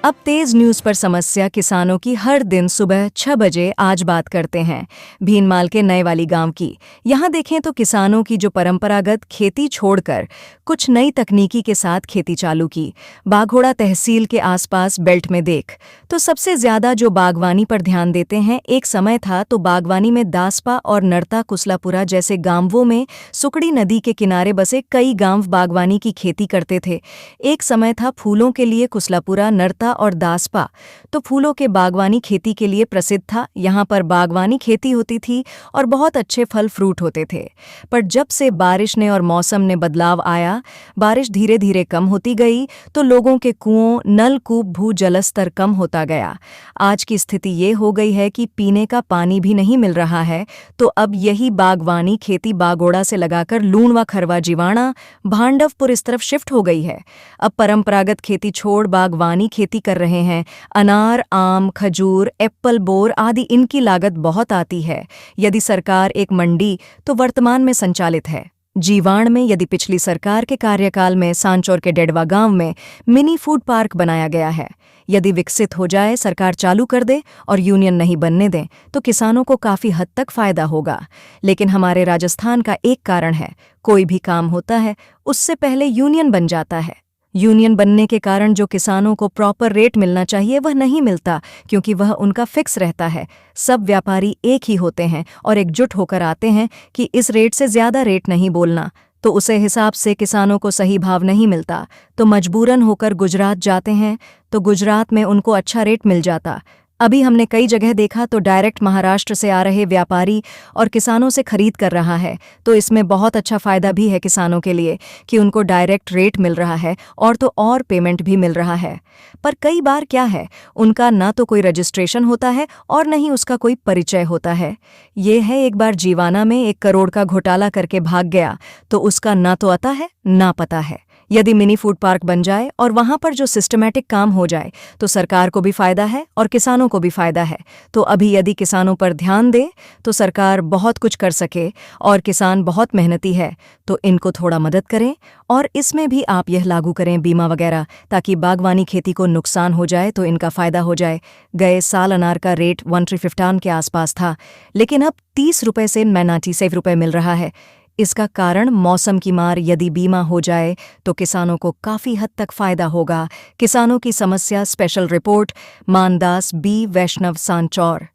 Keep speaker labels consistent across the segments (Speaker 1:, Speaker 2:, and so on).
Speaker 1: अब तेज न्यूज पर समस्या किसानों की हर दिन सुबह 6 बजे आज बात करते हैं भीनमाल के नए वाली गांव की। यहाँ देखें तो किसानों की जो परंपरागत खेती छोड़कर कुछ नई तकनीकी के साथ खेती चालू की। बाघोड़ा तहसील के आसपास बेल्ट में देख तो सबसे ज्यादा जो बागवानी पर ध्यान देते हैं, एक समय था तो बागवानी में दासपा और नरता कुसलापुरा जैसे गांवों में सुकड़ी नदी के किनारे बसे कई गांव बागवानी की खेती करते थे। एक समय था फूलों के लिए कुसलापुरा, नरता और दासपा तो फूलों के बागवानी खेती के लिए प्रसिद्ध था। यहाँ पर बागवानी खेती होती थी और बहुत अच्छे फल फ्रूट होते थे। पर जब से बारिश ने और मौसम ने बदलाव आया, बारिश धीरे धीरे कम होती गई तो लोगों के कुओं, नलकूप, भू जलस्तर कम होता गया। आज की स्थिति ये हो गई है कि पीने का पानी भी नहीं मिल रहा है। तो अब यही बागवानी खेती बागोड़ा से लगाकर लूणवा, खरवा, जिवाणा, भांडवपुर इस तरफ शिफ्ट हो गई है। अब परंपरागत खेती छोड़ बागवानी खेती कर रहे हैं। अनार, आम, खजूर, एप्पल, बोर आदि इनकी लागत बहुत आती है। यदि सरकार एक मंडी तो वर्तमान में संचालित है जीवाण में, यदि पिछली सरकार के कार्यकाल में सांचौर के डेडवा गांव में मिनी फूड पार्क बनाया गया है। यदि विकसित हो जाए, सरकार चालू कर दे और यूनियन नहीं बनने दें तो किसानों को काफी हद तक फायदा होगा। लेकिन हमारे राजस्थान का एक कारण है, कोई भी काम होता है उससे पहले यूनियन बन जाता है। यूनियन बनने के कारण जो किसानों को प्रॉपर रेट मिलना चाहिए वह नहीं मिलता, क्योंकि वह उनका फिक्स रहता है। सब व्यापारी एक ही होते हैं और एकजुट होकर आते हैं कि इस रेट से ज्यादा रेट नहीं बोलना, तो उसे हिसाब से किसानों को सही भाव नहीं मिलता तो मजबूरन होकर गुजरात जाते हैं, तो गुजरात में उनको अच्छा रेट मिल जाता। अभी हमने कई जगह देखा तो डायरेक्ट महाराष्ट्र से आ रहे व्यापारी और किसानों से खरीद कर रहा है, तो इसमें बहुत अच्छा फायदा भी है किसानों के लिए कि उनको डायरेक्ट रेट मिल रहा है और तो और पेमेंट भी मिल रहा है। पर कई बार क्या है, उनका ना तो कोई रजिस्ट्रेशन होता है और न ही उसका कोई परिचय होता है। ये है, एक बार जीवाना में 1 करोड़ का घोटाला करके भाग गया तो उसका ना तो आता है ना पता है। यदि मिनी फूड पार्क बन जाए और वहां पर जो सिस्टमैटिक काम हो जाए तो सरकार को भी फायदा है और किसानों को भी फायदा है। तो अभी यदि किसानों पर ध्यान दे तो सरकार बहुत कुछ कर सके और किसान बहुत मेहनती है, तो इनको थोड़ा मदद करें और इसमें भी आप यह लागू करें बीमा वगैरह, ताकि बागवानी खेती को नुकसान हो जाए तो इनका फायदा हो जाए। गए साल अनार का रेट 1,350 के आसपास था, लेकिन अब 30 रुपये से 97 रुपये मिल रहा है। इसका कारण मौसम की मार। यदि बीमा हो जाए तो किसानों को काफी हद तक फायदा होगा। किसानों की समस्या स्पेशल रिपोर्ट, मानदास बी, वैष्णव, सांचौर।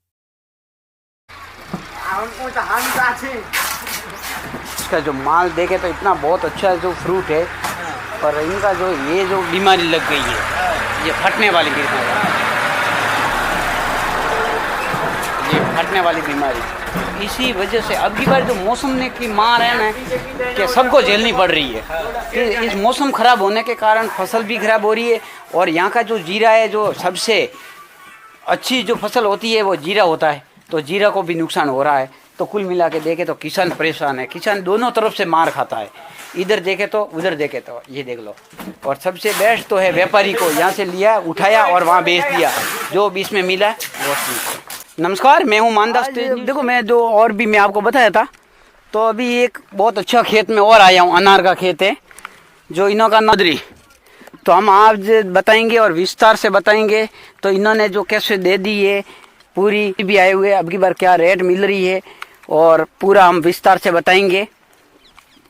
Speaker 2: इसका जो माल देखे तो इतना बहुत अच्छा जो फ्रूट है, पर इनका जो ये जो बीमारी लग गई है, ये फटने वाली बीमारी, ये फटने वाली बीमारी, इसी वजह से अब की बार जो मौसम ने की मार है ना, कि सबको झेलनी पड़ रही है। कि इस मौसम खराब होने के कारण फसल भी खराब हो रही है और यहाँ का जो जीरा है, जो सबसे अच्छी जो फसल होती है वो जीरा होता है, तो जीरा को भी नुकसान हो रहा है। तो कुल मिला के देखे तो किसान परेशान है। किसान दोनों तरफ से मार खाता है, इधर देखे तो उधर देखे तो, ये देख लो। और सबसे बेस्ट तो है व्यापारी को यहाँ से लिया, उठाया और वहाँ बेच दिया, जो बीच में मिला वो ठीक। नमस्कार, मैं हूँ मानदास। देखो, मैं जो और भी मैं आपको बताया था, तो अभी एक बहुत अच्छा खेत में और आया हूँ। अनार का खेत है जो इन्हों का नदरी, तो हम आज बताएंगे और विस्तार से बताएंगे। तो इन्होंने जो कैसे दे दी है पूरी भी आए हुए, अब की बार क्या रेट मिल रही है और पूरा हम विस्तार से बताएंगे।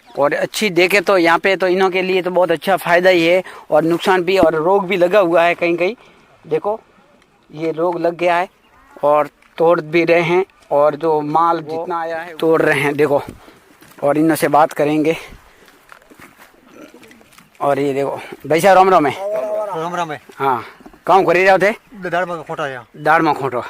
Speaker 2: और अच्छी देखे तो यहाँ पे तो इन्हों के लिए तो बहुत अच्छा फ़ायदा ही है और नुकसान भी, और रोग भी लगा हुआ है कहीं कहीं। देखो ये रोग लग गया है और तोड़ भी रहे हैं, और जो माल जितना आया है तोड़ रहे हैं, देखो। और इनसे से बात करेंगे। और ये देखो भाई साहब, राम राम है। हाँ, काम कर रहे थे दाड़ में खोटो।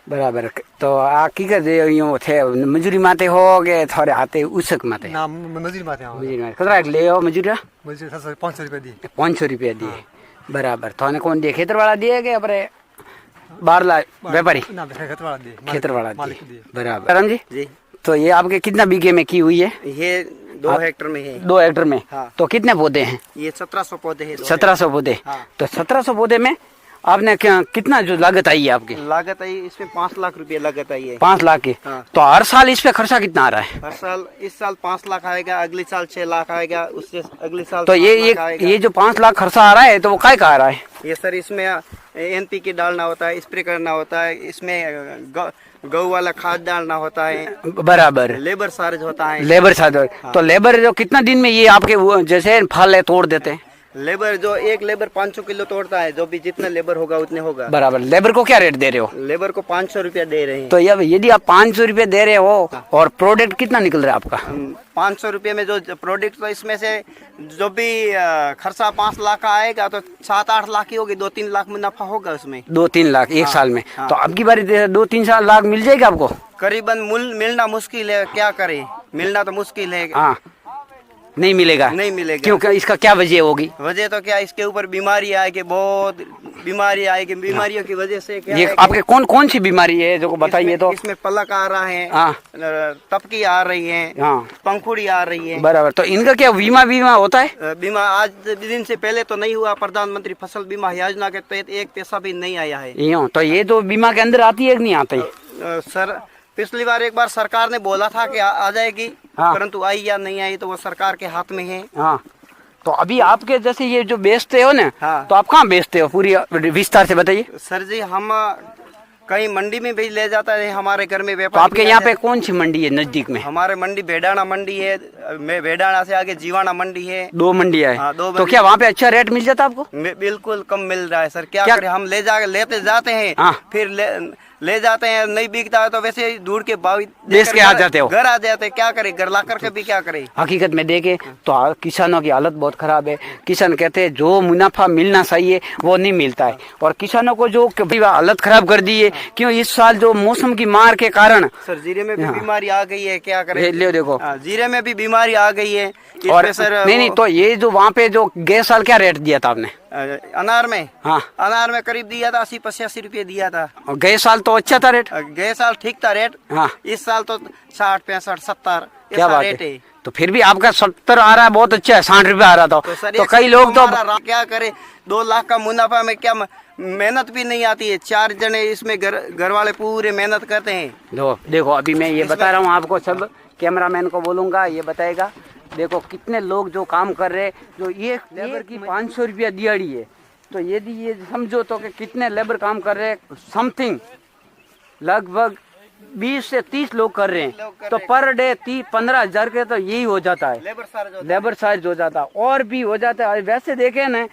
Speaker 2: बराबर। तो आ की कर दे यूं थे मजूरी माते हो गए थोड़े आते उसक माते
Speaker 3: ना मजूरी माते
Speaker 2: कतरा ले आओ मजूरी
Speaker 3: 500 रुपये दी
Speaker 2: 500 रुपया दिए। बराबर। तो कौन दिए, खेतर वाला दिए के अपने बाहर ला व्यापारी? खेतर वाला दिए। बराबर। राम जी, तो ये आपके कितना बीघे में की हुई है?
Speaker 3: ये 2 हेक्टर में है।
Speaker 2: 2 हेक्टर में।
Speaker 3: हाँ।
Speaker 2: तो कितने पौधे हैं?
Speaker 3: ये 1700 पौधे हैं।
Speaker 2: 1700 पौधे।
Speaker 3: हाँ।
Speaker 2: तो 1700 पौधे में आपने क्या कितना जो लागत आई है आपकी?
Speaker 3: लागत आई इसमें 5 लाख रुपए लागत आई है।
Speaker 2: 5 लाख की।
Speaker 3: हाँ।
Speaker 2: तो हर साल इस पे खर्चा कितना आ रहा है?
Speaker 3: हर साल, इस साल 5 लाख आएगा, अगले साल 6 लाख आएगा, उससे अगले साल
Speaker 2: तो ये जो 5 लाख खर्चा आ रहा है तो वो काय का आ रहा है?
Speaker 3: ये सर इसमें NPK डालना होता है, स्प्रे करना होता है, इसमें गौ वाला खाद डालना होता है,
Speaker 2: बराबर
Speaker 3: लेबर चार्ज होता है।
Speaker 2: Labour charge. तो लेबर जो कितना दिन में ये आपके जैसे फल है तोड़ देते हैं?
Speaker 3: लेबर जो एक लेबर 500 किलो तोड़ता है, जो भी जितना लेबर होगा उतने होगा।
Speaker 2: बराबर। लेबर को क्या रेट दे रहे हो?
Speaker 3: लेबर को 500 रुपया दे रहे हैं।
Speaker 2: तो यदि आप 500 रुपये दे रहे हो और प्रोडक्ट कितना निकल रहा है आपका?
Speaker 3: 500 रुपये में जो प्रोडक्ट, तो इसमें से जो भी खर्चा 5 लाख का आएगा तो 7-8 लाख ही होगी, 2-3 लाख मुनाफा होगा उसमें।
Speaker 2: 2-3 लाख एक साल में?
Speaker 3: हाँ।
Speaker 2: तो अब की बार 2-3 लाख मिल जाएगा आपको?
Speaker 3: करीबन मिलना मुश्किल है, क्या करें, मिलना तो मुश्किल है।
Speaker 2: हाँ, नहीं मिलेगा।
Speaker 3: नहीं मिलेगा।
Speaker 2: क्योंकि इसका क्या वजह होगी?
Speaker 3: वजह तो क्या, इसके ऊपर बीमारी आएगी, बहुत बीमारी आएगी। बीमारियों की वजह से क्या
Speaker 2: ये
Speaker 3: है
Speaker 2: आपके कौन कौन सी बीमारी है जो बताइए तो?
Speaker 3: इसमें पलक आ रहा है,
Speaker 2: हाँ।
Speaker 3: तपकी आ रही है,
Speaker 2: हाँ।
Speaker 3: पंखुड़ी आ रही है।
Speaker 2: बराबर। तो इनका क्या बीमा होता है?
Speaker 3: बीमा आज दिन से पहले तो नहीं हुआ। प्रधानमंत्री फसल बीमा योजना के तहत एक पैसा भी नहीं आया है।
Speaker 2: यूँ तो ये तो बीमा के अंदर आती है कि नहीं आती?
Speaker 3: सर पिछली बार एक बार सरकार ने बोला था कि आ जाएगी,
Speaker 2: हाँ।
Speaker 3: परंतु आई या नहीं आई तो वो सरकार के हाथ में है।
Speaker 2: हाँ। तो अभी आपके जैसे ये जो बेचते हो ना,
Speaker 3: हाँ।
Speaker 2: तो आप कहाँ बेचते हो? पूरी विस्तार से बताइए।
Speaker 3: सर जी, हम कहीं मंडी में भी ले जाता है, हमारे घर में
Speaker 2: तो
Speaker 3: व्यापार।
Speaker 2: आपके यहाँ पे कौन सी मंडी है नजदीक में?
Speaker 3: हमारे मंडी भेडाना मंडी है, भेडाना से आगे जीवाना मंडी है।
Speaker 2: 2 मंडियाँ है।
Speaker 3: हाँ, 2
Speaker 2: तो क्या वहाँ पे अच्छा रेट मिल जाता आपको?
Speaker 3: बिल्कुल कम मिल रहा है सर। क्या
Speaker 2: क्या?
Speaker 3: करें, हम लेते जाते हैं,
Speaker 2: हाँ।
Speaker 3: फिर ले जाते हैं, नहीं बिकता है तो वैसे ही दूर के भाव
Speaker 2: बेच के आ जाते हो?
Speaker 3: घर आ जाते हैं। क्या करें, घर ला करके भी क्या करें।
Speaker 2: हकीकत में देखे तो किसानों की हालत बहुत खराब है। किसान कहते हैं जो मुनाफा मिलना चाहिए वो नहीं मिलता है, और किसानों को जो हालत खराब कर दी है। क्यों? इस साल जो मौसम की मार के कारण
Speaker 3: सर जीरे में भी
Speaker 2: हाँ।
Speaker 3: बीमारी आ गई है, क्या करें।
Speaker 2: ले देखो,
Speaker 3: जीरे में भी बीमारी आ गई है।
Speaker 2: और
Speaker 3: सर
Speaker 2: नहीं, तो ये जो वहाँ पे जो गए साल क्या रेट दिया था आपने?
Speaker 3: अनार में?
Speaker 2: हाँ,
Speaker 3: अनार में करीब दिया था 80-85 रुपये दिया था।
Speaker 2: और गए साल तो अच्छा था रेट?
Speaker 3: गए साल ठीक था रेट।
Speaker 2: हाँ।
Speaker 3: इस साल तो 60-65-70
Speaker 2: क्या बात
Speaker 3: रेट
Speaker 2: है? तो फिर भी आपका 70 आ रहा है, बहुत अच्छा है। 60 रुपये आ रहा था। तो कई लोग तो
Speaker 3: क्या करे, 2 लाख का मुनाफा में क्या मेहनत भी नहीं आती है। 4 जने इसमें घर वाले पूरे मेहनत करते हैं।
Speaker 2: देखो अभी मैं ये बता रहा हूँ आपको, सब कैमरामैन को बोलूंगा, ये बताएगा। देखो कितने लोग जो काम कर रहे, जो ये लेबर की 500 रुपया दिहाड़ी है। तो यदि ये समझो तो कि कितने लेबर काम कर रहे हैं, समथिंग लगभग 20 से 30 लोग कर रहे हैं। तो पर डे 15 हज़ार के तो यही हो जाता है, लेबर चार्ज हो जाता है, और भी हो जाता है। वैसे देखे ना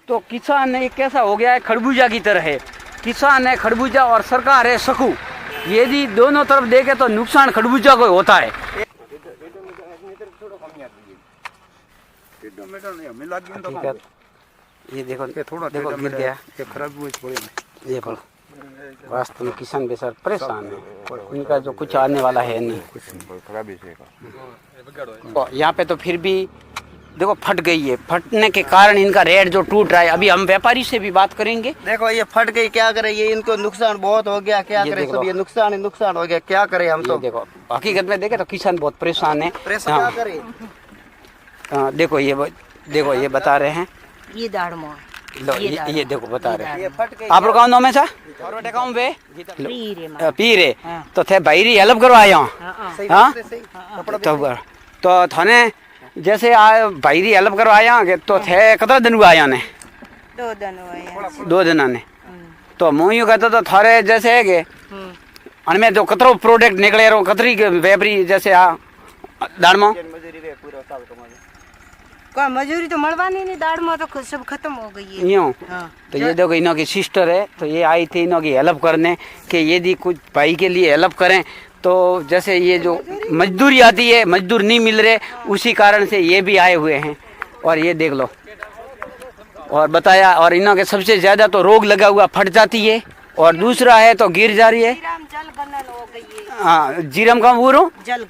Speaker 2: तो किसान एक कैसा हो गया है, खरबूजा की तरह है। किसान है खरबूजा और सरकार है सकू। यदि दोनों तरफ देखे तो नुकसान खरबूजा को होता है। ये देखो देखो गिर गया, ये बोलो। वास्तव में किसान बेचारे परेशान है, इनका जो कुछ आने वाला है नहीं। तो यहाँ पे तो फिर भी देखो फट गई है, फटने के कारण इनका रेट जो टूट रहा है। अभी हम व्यापारी से भी बात करेंगे।
Speaker 3: देखो ये फट गई, क्या करे, ये इनको नुकसान बहुत हो गया, क्या करे, सब ये नुकसान ही नुकसान हो गया, क्या करे हम। तो
Speaker 2: देखो हकीकत में देखे तो किसान बहुत परेशान है।
Speaker 3: क्या करे।
Speaker 2: देखो ये बता रहे हैं,
Speaker 4: ये दाड़मो
Speaker 2: लो ये देखो बता रहे हैं।
Speaker 3: ये फट गई।
Speaker 2: आप लोग में सा गाँव पे पीरे तो थे भाई हेल्प करवा आया हूँ। हाँ तो थाने जैसे भाई हेल्प करवा आया तो थे कितना दिन हुआ आया ने? 2 दिन ने। तो मैं यूँ कहता तो थारे जैसे है कि अनमें जो कतरो प्रोडक्ट निकले रहो, कतरी व्यापारी जैसे दाड़मा
Speaker 4: मजूरी तो मलवानी नहीं, दाड़ में तो सब खत्म हो गई है।
Speaker 2: यूँ तो ये देखो इनों की सिस्टर है, तो ये आई थी इनों की हेल्प करने कि यदि कुछ भाई के लिए हेल्प करें। तो जैसे ये जो मजदूरी आती है, मजदूर नहीं मिल रहे, उसी कारण से ये भी आए हुए हैं। और ये देख लो, और बताया, और इनों के सबसे ज्यादा तो रोग लगा हुआ, फट जाती है, और दूसरा है तो गिर जा रही है। हाँ जीरम का वो जल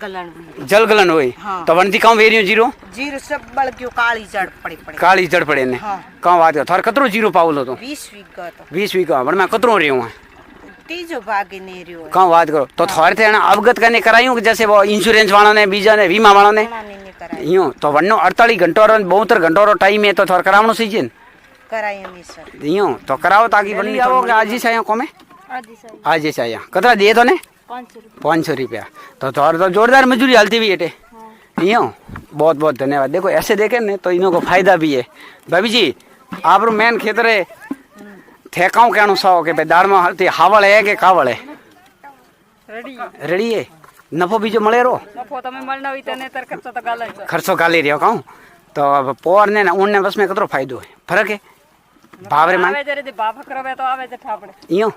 Speaker 2: गलन हुई।
Speaker 4: हाँ।
Speaker 2: तो वनती कहाँ वेरियो जीरो
Speaker 4: सब बड़ क्यों काली
Speaker 2: जड़ पड़े ने।
Speaker 4: हाँ।
Speaker 2: कहाँ बात है थार कतरो जीरो पावलो तो
Speaker 4: 20
Speaker 2: वीका मैं कतरो रही हूँ
Speaker 4: तीजो भागे नहीं रही हो।
Speaker 2: कहाँ बात करो तो थारे थे ना अवगत करने करायूँ जैसे वो इंश्योरेंस वालों ने, बीजा ने, बीमा वालों ने यूँ तो वनो 48 घंटों और 72 घंटों और टाइम है तो थार करावनो सीजन यूँ तो कराओ ताकि बनी आओ आज ही चाहिए कौन आज ही चाहिए कतरा दिए तो ने 500 रुपया। तो थार तो जोरदार मजदूरी हालती भी है यूँ। बहुत बहुत धन्यवाद। देखो ऐसे देखे न तो इन्हों को फायदा भी है। भाभी जी आप मेन खेतर है थे कहूँ कहणो सौ के भाई दाड़ में हावड़ है के कावड़ है रेडी है नफो बीजो मळे रो
Speaker 5: नफो तमे मळना होई तने तर खर्चो तो गाले
Speaker 2: खर्चो गाली रहो कहूँ तो अब पोर ने ऊन ने बस में कतरो फायदो है फर्क है भाव रे मान
Speaker 5: आवे जरे भाव करवे तो आवे जे ठापड़े
Speaker 2: इयो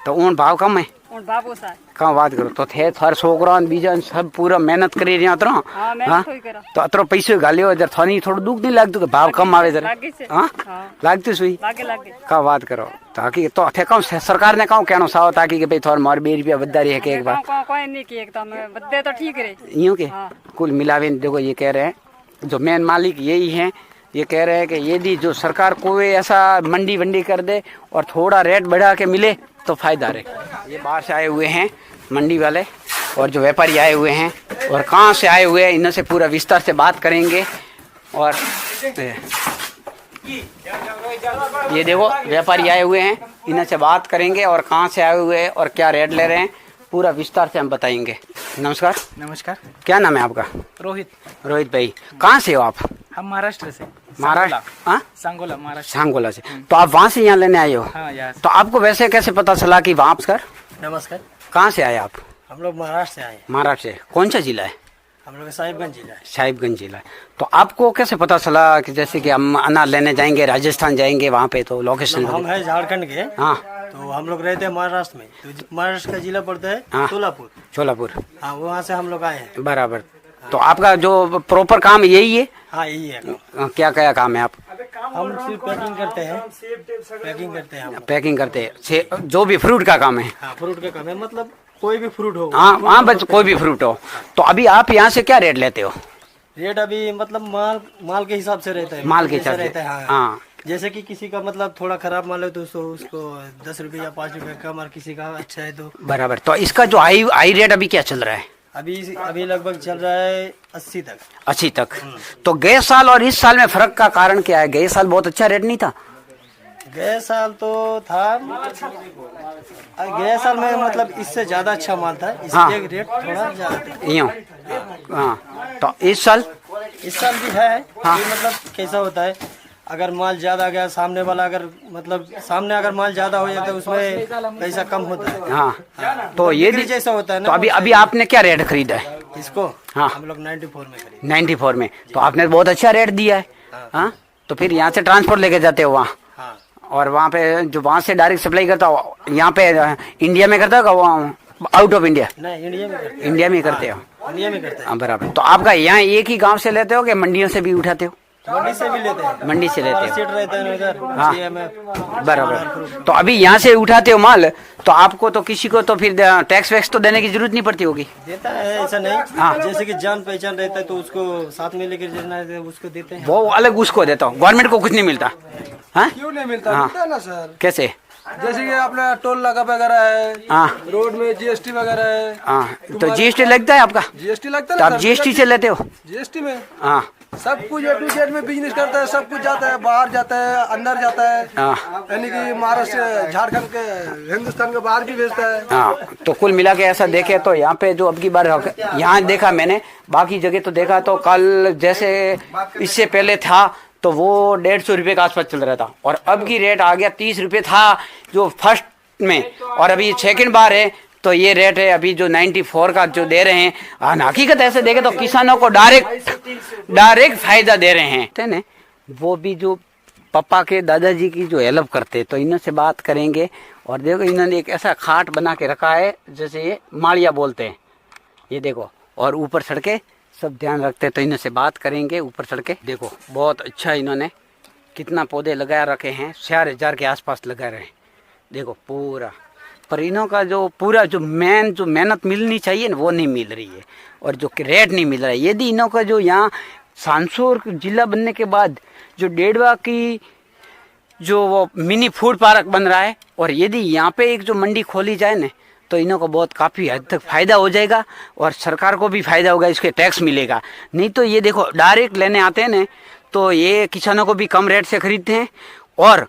Speaker 2: तो ऊन भाव कम है
Speaker 5: उन बाबू सा
Speaker 2: कहाँ बात करो तो थे थार छोकरा बीजा सब पूरा मेहनत करी रहा अतरो
Speaker 5: हां मैं कोई करा
Speaker 2: तो अतरो पैसो गालियो जर थानी थोड़ा दुख नहीं लागतो कि भाव कम आवे जरा
Speaker 5: लागे से
Speaker 2: हां
Speaker 5: हां
Speaker 2: लागती सुई
Speaker 5: लागे
Speaker 2: का बात करो ताकि तो थे कहूँ सरकार ने कहूँ कहनो साव ताकि के भाई थोड़ा मार 2 रुपया बद्दारी है के एक बार
Speaker 5: कोई नहीं की एकदम बद्दे तो ठीक रे
Speaker 2: यूं के कुल मिलावे देखो ये कह रहे हैं जो मेन मालिक यही है ये कह रहे हैं कि यदि जो सरकार कोई ऐसा मंडी वंडी कर दे और थोड़ा रेट बढ़ा के मिले तो फायदा रहे। ये बाहर से आए हुए हैं मंडी वाले और जो व्यापारी आए हुए हैं और कहाँ से आए हुए हैं इनसे से पूरा विस्तार से बात करेंगे। और ये देखो व्यापारी आए हुए हैं इनसे से बात करेंगे और कहाँ से आए हुए हैं और क्या रेट ले रहे हैं पूरा विस्तार से हम बताएंगे। नमस्कार।
Speaker 6: नमस्कार।
Speaker 2: क्या नाम है आपका?
Speaker 6: रोहित।
Speaker 2: रोहित भाई कहाँ से हो आप?
Speaker 6: हम महाराष्ट्र से।
Speaker 2: महाराष्ट्र? हाँ,
Speaker 6: सांगोला महाराष्ट्र।
Speaker 2: सांगोला से। तो आप वहाँ से यहाँ लेने आए हो?
Speaker 6: हाँ यार।
Speaker 2: तो आपको वैसे कैसे पता चला कि वहाँ पर?
Speaker 7: नमस्कार।
Speaker 2: कहाँ से आए आप?
Speaker 7: हम लोग महाराष्ट्र से आए।
Speaker 2: महाराष्ट्र से कौन सा जिला है?
Speaker 7: हम लोग साहिबगंज जिला है।
Speaker 2: साहिबगंज जिला है। तो आपको कैसे पता चला कि जैसे कि हम अनाज लेने जाएंगे राजस्थान जाएंगे वहाँ पे तो लोकेशन?
Speaker 7: हम है झारखंड के।
Speaker 2: हाँ।
Speaker 7: तो हम लोग रहते हैं महाराष्ट्र में, तो महाराष्ट्र का जिला पड़ता है सोलापुर।
Speaker 2: सोलापुर।
Speaker 7: हाँ, वहाँ से हम लोग आए हैं।
Speaker 2: बराबर। तो आपका जो प्रॉपर काम यही है?
Speaker 7: हाँ, यही है काम।
Speaker 2: क्या काम है आप?
Speaker 7: हम सिर्फ पैकिंग करते हैं। पैकिंग करते हैं हम।
Speaker 2: पैकिंग करते हैं जो भी फ्रूट का काम है?
Speaker 7: हाँ, फ्रूट का काम है, मतलब कोई भी फ्रूट हो।
Speaker 2: हाँ हाँ, बस कोई भी फ्रूट हो। तो अभी आप यहाँ से क्या रेट लेते हो?
Speaker 7: रेट अभी मतलब माल के हिसाब से रहता है।
Speaker 2: माल के हिसाब से
Speaker 7: रहता है। हाँ। जैसे कि किसी का मतलब थोड़ा खराब माल है तो उसको 10 रुपये या 5 रुपये कम, और किसी का अच्छा है तो।
Speaker 2: बराबर। तो इसका जो हाई रेट अभी क्या चल रहा है?
Speaker 7: अभी लगभग चल रहा है 80 तक।
Speaker 2: 80 तक। तो गए साल और इस साल में फर्क का कारण क्या है? गए साल बहुत अच्छा रेट नहीं था?
Speaker 7: गए साल तो था, गए साल में मतलब इससे ज्यादा अच्छा माल था, इसलिए रेट थोड़ा ज्यादा था।
Speaker 2: यूं। हाँ। तो इस साल
Speaker 7: भी है। हाँ। मतलब कैसा होता है, अगर माल ज्यादा गया सामने वाला, अगर माल ज्यादा हो जाता है उसमें पैसा कम होता है।
Speaker 2: हाँ। तो ये
Speaker 7: जैसा होता है ना।
Speaker 2: तो अभी आपने क्या रेट खरीदा है
Speaker 7: इसको?
Speaker 2: हाँ।
Speaker 7: हम लोग 94 में खरीदे।
Speaker 2: 94 में। तो आपने बहुत अच्छा रेट दिया है। हाँ। तो फिर यहाँ से ट्रांसपोर्ट लेके जाते हो वहाँ?
Speaker 7: हाँ।
Speaker 2: और वहाँ पे जो वहाँ से डायरेक्ट सप्लाई करता हो यहाँ पे इंडिया में करता हो आउट ऑफ इंडिया?
Speaker 7: नहीं, इंडिया में करते।
Speaker 2: इंडिया में करते हो?
Speaker 7: इंडिया में करते हैं।
Speaker 2: हाँ, बराबर। तो आपका यहाँ एक ही गांव से लेते हो कि मंडियों से भी उठाते हो?
Speaker 7: मंडी से भी लेते हैं।
Speaker 2: मंडी से लेते हो?
Speaker 7: सेट रहता है उधर।
Speaker 2: हाँ, बराबर। तो अभी यहाँ से उठाते हो माल तो आपको तो किसी को तो फिर टैक्स वैक्स तो देने की जरूरत नहीं पड़ती होगी?
Speaker 7: देता है, ऐसा नहीं। हाँ। जैसे कि जान पहचान रहता है तो उसको साथ में लेकर जाना है, उसको देते हैं।
Speaker 2: वो अलग उसको देता हूँ, गवर्नमेंट को कुछ नहीं मिलता? हाँ?
Speaker 8: क्यों नहीं मिलता?
Speaker 2: हाँ।
Speaker 8: मिलता है ना सर।
Speaker 2: कैसे?
Speaker 8: जैसे कि अपना टोल लगा वगैरह है।
Speaker 2: हाँ।
Speaker 8: रोड में जीएसटी वगैरह है।
Speaker 2: हाँ। तो जीएसटी लगता है आपका?
Speaker 8: जीएसटी लगता है
Speaker 2: तो
Speaker 8: ना।
Speaker 2: आप जीएसटी से लेते हो?
Speaker 8: जीएसटी में
Speaker 2: हाँ।
Speaker 8: सब कुछ A to Z में बिजनेस करता है, सब कुछ जाता है, बाहर जाता है, अंदर जाता है।
Speaker 2: हाँ।
Speaker 8: यानी कि महाराष्ट्र झारखंड के हिंदुस्तान के बाहर भी भेजता है।
Speaker 2: हाँ। तो कुल मिला के ऐसा देखे तो यहाँ पे जो अब की बार यहाँ देखा मैंने, बाकी जगह तो देखा तो कल जैसे इससे पहले था तो वो 150 रुपये के आसपास चल रहा था और अब की रेट आ गया 30 रुपये था जो फर्स्ट में, और अभी सेकंड बार है तो ये रेट है अभी जो 94 का जो दे रहे हैं। हकीकत ऐसे देखे तो किसानों को डायरेक्ट फायदा दे रहे हैं ना। वो भी जो पापा के दादाजी की जो हेल्प करते तो इनसे बात करेंगे। और देखो इन्होंने एक ऐसा खाट बना के रखा है जैसे ये माड़िया बोलते हैं, ये देखो, और ऊपर सड़के सब ध्यान रखते हैं तो इनसे बात करेंगे। ऊपर सड़के देखो बहुत अच्छा इन्होंने कितना पौधे लगा रखे हैं, 4000 के आसपास लगा रहे हैं देखो पूरा। पर इन्हों का जो पूरा जो मेहनत मिलनी चाहिए ना वो नहीं मिल रही है और जो रेट नहीं मिल रहा है। यदि इन्हों का जो यहाँ सांसोर जिला बनने के बाद जो डेढ़वा की जो वो मिनी फूड पार्क बन रहा है और यदि यहाँ पे एक जो मंडी खोली जाए ना तो इन्हों को बहुत काफ़ी हद तक फ़ायदा हो जाएगा और सरकार को भी फ़ायदा होगा, इसके टैक्स मिलेगा। नहीं तो ये देखो डायरेक्ट लेने आते हैं ना तो ये किसानों को भी कम रेट से खरीदते हैं और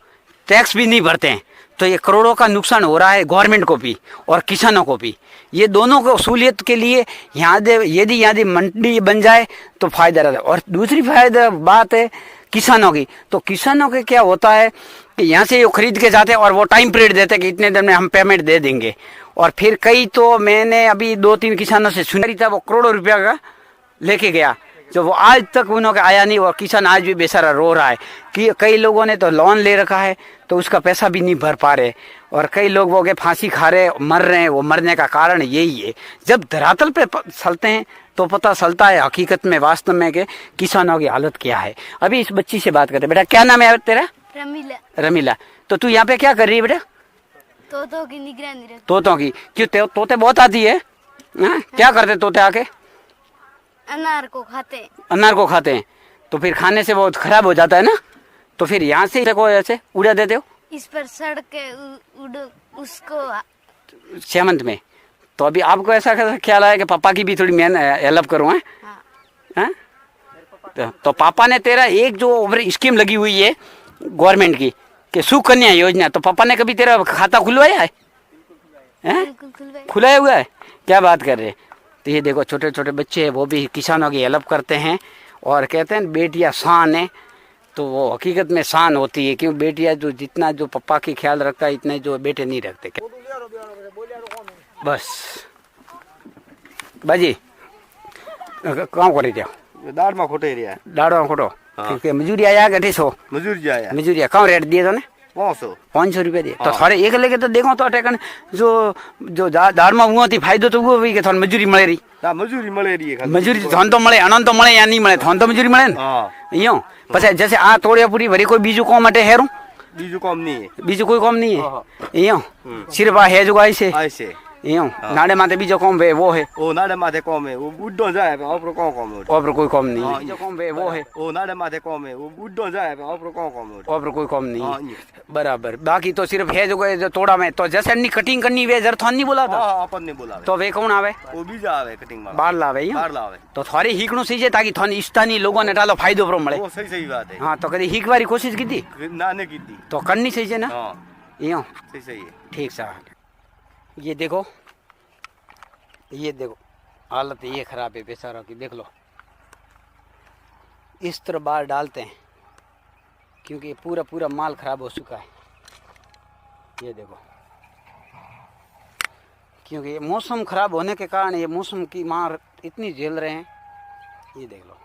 Speaker 2: टैक्स भी नहीं भरते हैं, तो ये करोड़ों का नुकसान हो रहा है गवर्नमेंट को भी और किसानों को भी। ये दोनों को सहूलियत के लिए यदि मंडी बन जाए तो फ़ायदा रहता है। और दूसरी फ़ायदा बात है किसानों की। तो किसानों के क्या होता है कि यहाँ से वो खरीद के जाते हैं और वो टाइम पीरियड देते हैं कि इतने दिन में हम पेमेंट दे देंगे। और फिर कई तो मैंने अभी 2-3 किसानों से सुन रही था, वो करोड़ों रुपया का लेके गया, जो वो आज तक उन्होंने आया नहीं, और किसान आज भी बेचारा रो रहा है कि कई लोगों ने तो लोन ले रखा है तो उसका पैसा भी नहीं भर पा रहे, और कई लोग वो के फांसी खा रहे मर रहे हैं। वो मरने का कारण यही है, जब धरातल पे चलते हैं तो पता चलता है हकीकत में वास्तव में कि किसानों की हालत क्या है। अभी इस बच्ची से बात करते हैं। बेटा क्या नाम है तेरा?
Speaker 9: रमीला।
Speaker 2: रमीला। तो तू यहाँ पे क्या कर रही है बेटा?
Speaker 9: तोतों की निगरानी रख।
Speaker 2: तोतों की? क्यों तोते बहुत आती है? क्या करते तोते आके?
Speaker 9: अनार को खाते हैं।
Speaker 2: अनार को खाते हैं, तो फिर खाने से बहुत खराब हो जाता है ना, तो फिर यहाँ से ऐसे उड़ा देते हो
Speaker 9: इस पर सड़ के उसको
Speaker 2: सेमंत में। तो अभी आपको ऐसा ख्याल आया कि पापा की भी थोड़ी मैं हेल्प करूँ? हैं? तो पापा ने तेरा एक जो स्कीम लगी हुई है गवर्नमेंट की कि सुकन्या योजना, तो पापा ने कभी तेरा खाता खुलवाया है? खुलाया हुआ है? क्या बात कर रहे। तो ये देखो छोटे छोटे बच्चे हैं, वो भी किसानों की हेल्प करते हैं, और कहते हैं बेटियां शान है। तो वो हकीकत में शान होती है, क्यों बेटियां जो जितना जो पापा की ख्याल रखता है इतने जो बेटे नहीं रखते। बस बाजी काम करी दिया
Speaker 3: दाढ़ में खोटे रहा
Speaker 2: दाड़ो खोटो। ठीक है। मजूरी आया गठे सो
Speaker 3: मजूरी जाया
Speaker 2: मजूरी कहाँ रेट दिए तोने?
Speaker 3: 500
Speaker 2: रुपये दिए। तो थारे एक लेके तो देखो तो अटेकन जो दाड़ में हुआ थी फायदो तो वो भी के थाने मजूरी मळे रही।
Speaker 3: मजूरी मळे रही है।
Speaker 2: मजूरी थाने तो मळे, अनंत तो मळे या नहीं मळे, थाने तो मजूरी मळे ने। यो पछे जैसे आ तोड़िया पूरी भरी कोई बीजू काम अटे हेरू?
Speaker 3: बीजू काम नहीं है।
Speaker 2: बीजू कोई काम नहीं है। यो सिर्फ आ है जो ऐसे यो नाड़े माथे बीजो कॉम वे वो है।
Speaker 3: ओ नाड़े माथे कॉम है, वो बुड्ढो जाए और कौन कॉम है?
Speaker 2: और कोई कॉम नहीं है। जो कॉम वे वो है।
Speaker 3: ओ नाड़े माथे कॉम है, वो बुड्ढो जाए और कौन कॉम है?
Speaker 2: और कोई कॉम नहीं है। बराबर। बाकी तो सिर्फ है जो तोड़ा में तो जैसे अन्नी कटिंग करनी वे जर थान नहीं बोला था?
Speaker 3: अपन नहीं बोला।
Speaker 2: तो वे कौन आवे?
Speaker 3: वो बीजा आवे कटिंग में।
Speaker 2: बाहर लावे।
Speaker 3: बाहर लावे। तो
Speaker 2: थारी हीकणो सही है ताकि थान स्थानीय लोगों ने डालो फायदो प्रो मळे।
Speaker 3: वो सही बात है।
Speaker 2: हाँ तो कभी हीक बारी कोशिश की थी?
Speaker 3: ना ने की थी।
Speaker 2: तो करनी सही है ना? यो
Speaker 3: सही है। ठीक
Speaker 2: सा। ये देखो हालत ये खराब है बेचारों की, देख लो। इस तरह बाहर डालते हैं क्योंकि पूरा माल खराब हो चुका है। ये देखो, क्योंकि मौसम खराब होने के कारण ये मौसम की मार इतनी झेल रहे हैं। ये देख लो।